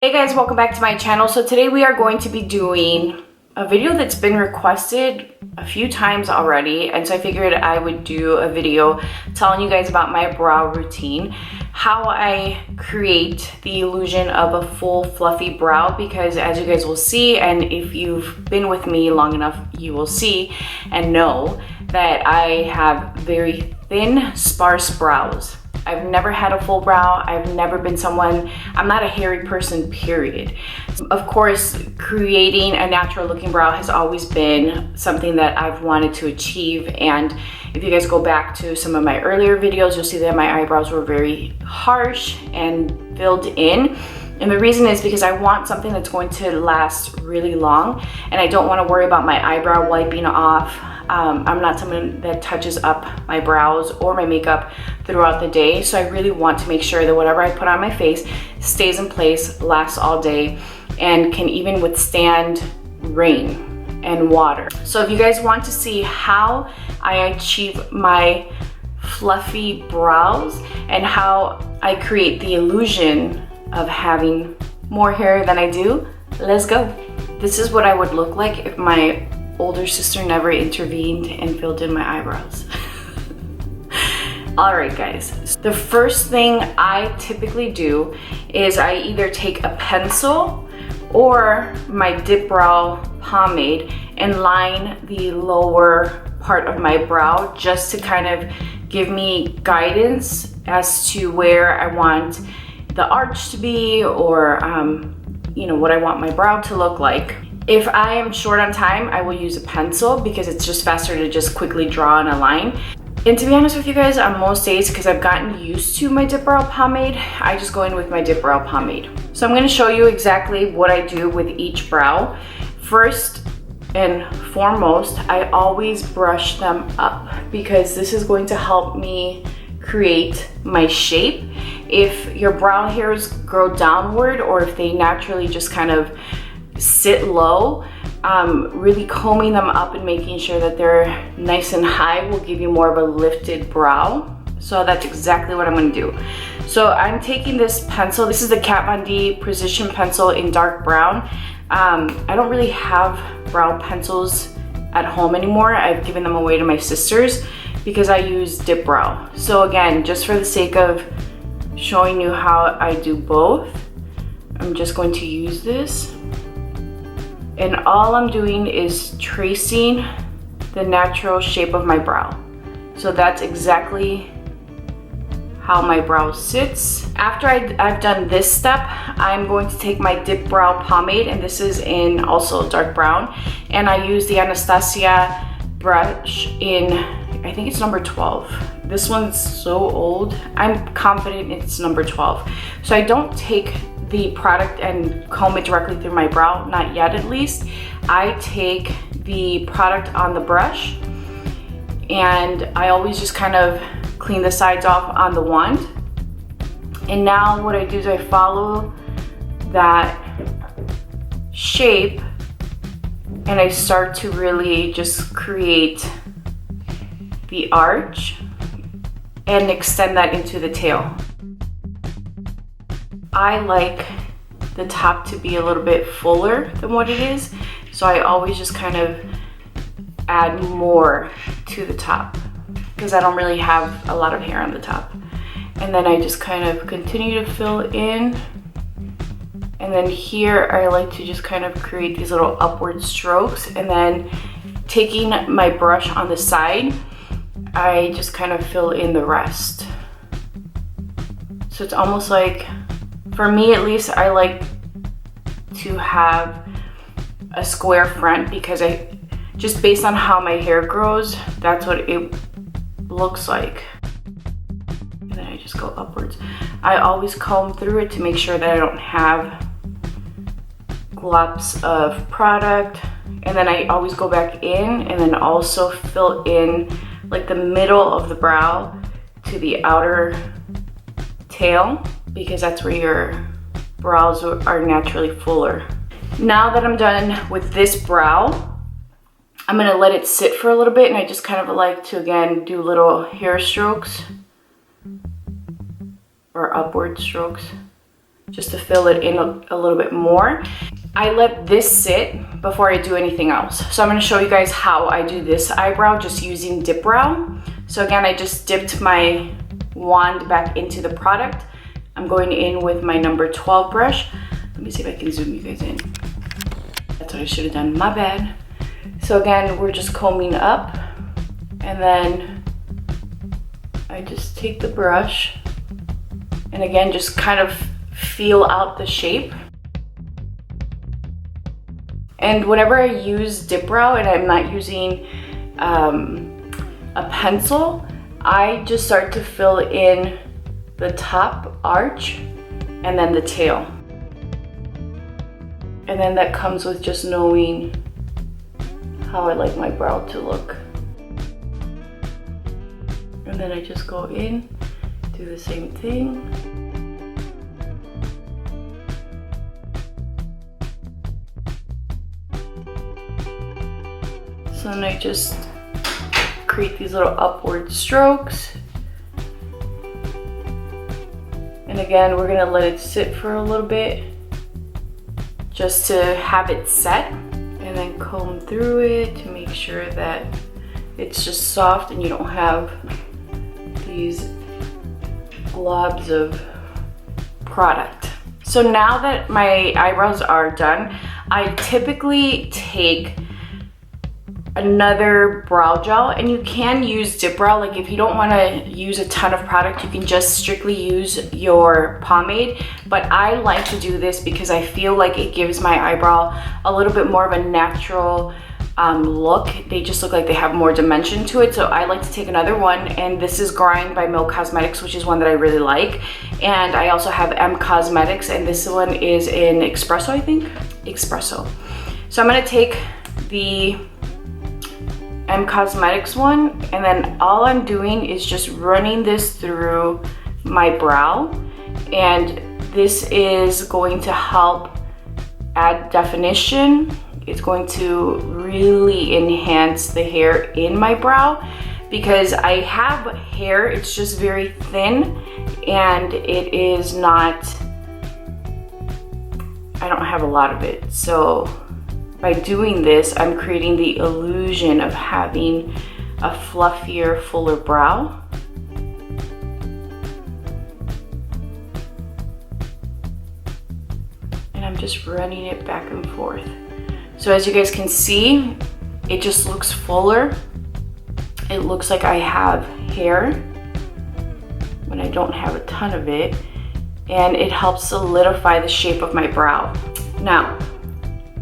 Hey guys, welcome back to my channel. So today we are going to be doing a video that's been requested a few times already, and so I figured I would do a video telling you guys about my brow routine, how I create the illusion of a full fluffy brow, because as you guys will see, and if you've been with me long enough, you will see and know that I have very thin, sparse brows. I've never had a full brow. I've never been someone, I'm not a hairy person, period. Of course, creating a natural looking brow has always been something that I've wanted to achieve. And if you guys go back to some of my earlier videos, you'll see that my eyebrows were very harsh and filled in. And the reason is because I want something that's going to last really long, and I don't want to worry about my eyebrow wiping off. I'm not someone that touches up my brows or my makeup throughout the day, so I really want to make sure that whatever I put on my face stays in place, lasts all day, and can even withstand rain and water. So if you guys want to see how I achieve my fluffy brows and how I create the illusion of having more hair than I do, let's go. This is what I would look like if my older sister never intervened and filled in my eyebrows. All right guys, the first thing I typically do is I either take a pencil or my dip brow pomade and line the lower part of my brow, just to kind of give me guidance as to where I want the arch to be, or you know, what I want my brow to look like. If I am short on time, I will use a pencil because it's just faster to just quickly draw on a line. And to be honest with you guys, on most days, because I've gotten used to my dip brow pomade, I just go in with my dip brow pomade. So I'm going to show you exactly what I do with each brow. First and foremost, I always brush them up because this is going to help me create my shape. If your brow hairs grow downward, or if they naturally just kind of sit low, really combing them up and making sure that they're nice and high will give you more of a lifted brow. So that's exactly what I'm going to do. So I'm taking this pencil. This is the Kat Von D Precision Pencil in dark brown. I don't really have brow pencils at home anymore. I've given them away to my sisters because I use dip brow. So again, just for the sake of showing you how I do both, I'm just going to use this. And all I'm doing is tracing the natural shape of my brow. So that's exactly how my brow sits. After I've done this step, I'm going to take my dip brow pomade, and this is in also dark brown, and I use the Anastasia brush in, I think it's number 12. This one's so old. I'm confident it's number 12. So I don't take the product and comb it directly through my brow, not yet at least. I take the product on the brush, and I always just kind of clean the sides off on the wand. And now what I do is I follow that shape, and I start to really just create the arch and extend that into the tail. I like the top to be a little bit fuller than what it is, so I always just kind of add more to the top because I don't really have a lot of hair on the top. And then I just kind of continue to fill in, and then here I like to just kind of create these little upward strokes, and then taking my brush on the side, I just kind of fill in the rest. So it's almost like, for me at least, I like to have a square front because just based on how my hair grows, that's what it looks like. And then I just go upwards. I always comb through it to make sure that I don't have globs of product. And then I always go back in and then also fill in like the middle of the brow to the outer tail, because that's where your brows are naturally fuller. Now that I'm done with this brow, I'm gonna let it sit for a little bit, and I just kind of like to, again, do little hair strokes or upward strokes just to fill it in a little bit more. I let this sit before I do anything else. So I'm gonna show you guys how I do this eyebrow just using dip brow. So again, I just dipped my wand back into the product. I'm going in with my number 12 brush. Let me see if I can zoom you guys in. That's what I should have done, my bad. So again, we're just combing up, and then I just take the brush and again, just kind of feel out the shape. And whenever I use dip brow and I'm not using a pencil, I just start to fill in the top arch and then the tail. And then that comes with just knowing how I like my brow to look. And then I just go in, do the same thing. So then I just create these little upward strokes. And again, we're gonna let it sit for a little bit just to have it set, and then comb through it to make sure that it's just soft and you don't have these globs of product. So now that my eyebrows are done, I typically take another brow gel, and you can use dip brow. Like if you don't want to use a ton of product, you can just strictly use your pomade. But I like to do this because I feel like it gives my eyebrow a little bit more of a natural look. They just look like they have more dimension to it. So I like to take another one, and this is Grind by Milk Cosmetics, which is one that I really like. And I also have M Cosmetics, and this one is in Espresso, I think. Espresso. So I'm gonna take the M Cosmetics one, and then all I'm doing is just running this through my brow, and this is going to help add definition. It's going to really enhance the hair in my brow because I have hair, it's just very thin, and it is not, I don't have a lot of it. So by doing this, I'm creating the illusion of having a fluffier, fuller brow. And I'm just running it back and forth. So as you guys can see, it just looks fuller. It looks like I have hair when I don't have a ton of it. And it helps solidify the shape of my brow. Now,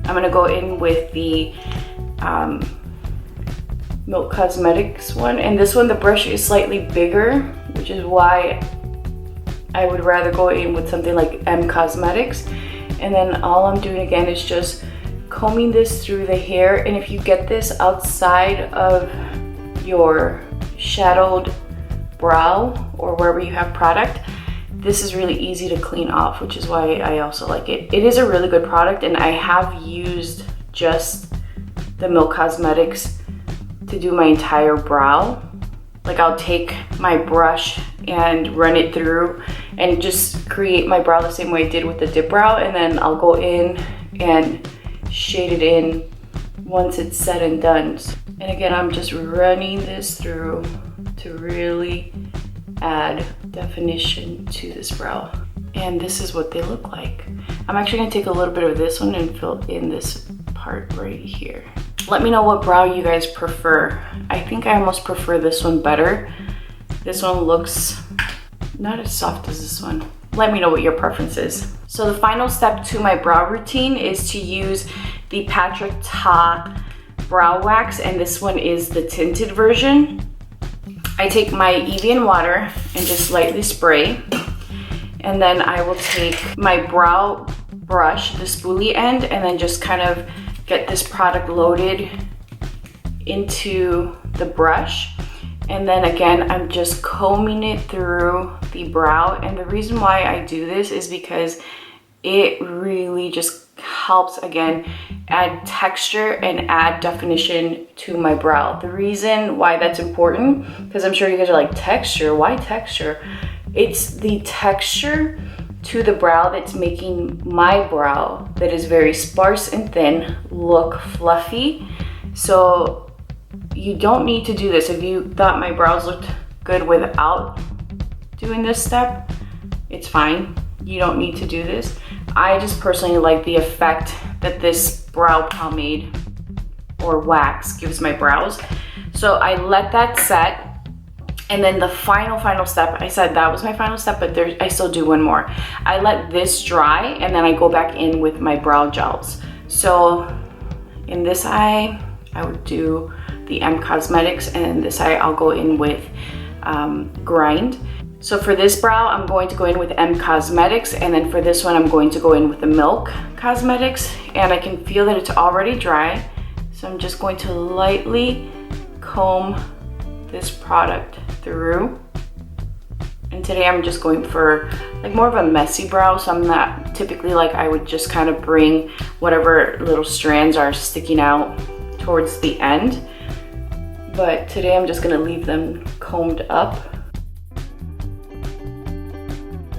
I'm gonna go in with the Milk Cosmetics one, and this one the brush is slightly bigger, which is why I would rather go in with something like M Cosmetics. And then all I'm doing again is just combing this through the hair, and if you get this outside of your shadowed brow or wherever you have product, this is really easy to clean off, which is why I also like it. It is a really good product, and I have used just the Milk Cosmetics to do my entire brow. Like I'll take my brush and run it through and just create my brow the same way I did with the dip brow, and then I'll go in and shade it in once it's said and done. And again, I'm just running this through to really add definition to this brow. And this is what they look like. I'm actually gonna take a little bit of this one and fill in this part right here. Let me know what brow you guys prefer. I think I almost prefer this one better. This one looks not as soft as this one. Let me know what your preference is. So the final step to my brow routine is to use the Patrick Ta brow wax, and this one is the tinted version. I take my Evian water and just lightly spray, and then I will take my brow brush, the spoolie end, and then just kind of get this product loaded into the brush. And then again, I'm just combing it through the brow. And the reason why I do this is because it really just helps, again, add texture and add definition to my brow. The reason why that's important, because I'm sure you guys are like, texture, why texture? It's the texture to the brow that's making my brow that is very sparse and thin look fluffy. So you don't need to do this. If you thought my brows looked good without doing this step, it's fine. You don't need to do this. I just personally like the effect that this brow pomade or wax gives my brows. So I let that set. And then the final step, I said that was my final step, but I still do one more. I let this dry and then I go back in with my brow gels. So in this eye, I would do the M Cosmetics, and in this eye, I'll go in with Grind. So for this brow, I'm going to go in with M Cosmetics, and then for this one, I'm going to go in with the Milk Cosmetics, and I can feel that it's already dry. So I'm just going to lightly comb this product through. And today I'm just going for like more of a messy brow, so I'm not typically like, I would just kind of bring whatever little strands are sticking out towards the end. But today I'm just gonna leave them combed up.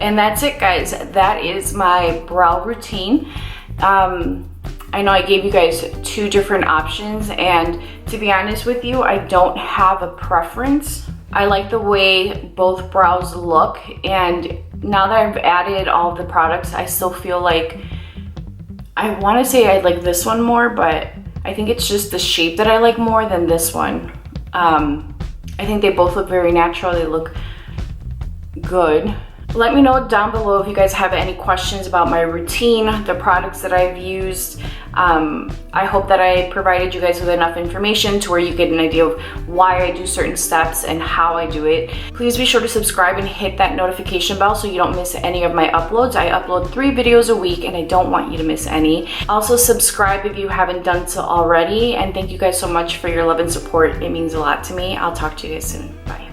And that's it, guys. That is my brow routine. I know I gave you guys 2 different options, and to be honest with you, I don't have a preference. I like the way both brows look, and now that I've added all the products, I still feel like, I want to say I like this one more, but I think it's just the shape that I like more than this one. I think they both look very natural. They look good. Let me know down below if you guys have any questions about my routine, the products that I've used. I hope that I provided you guys with enough information to where you get an idea of why I do certain steps and how I do it. Please be sure to subscribe and hit that notification bell so you don't miss any of my uploads. I upload 3 videos a week and I don't want you to miss any. Also subscribe if you haven't done so already, and thank you guys so much for your love and support. It means a lot to me. I'll talk to you guys soon. Bye.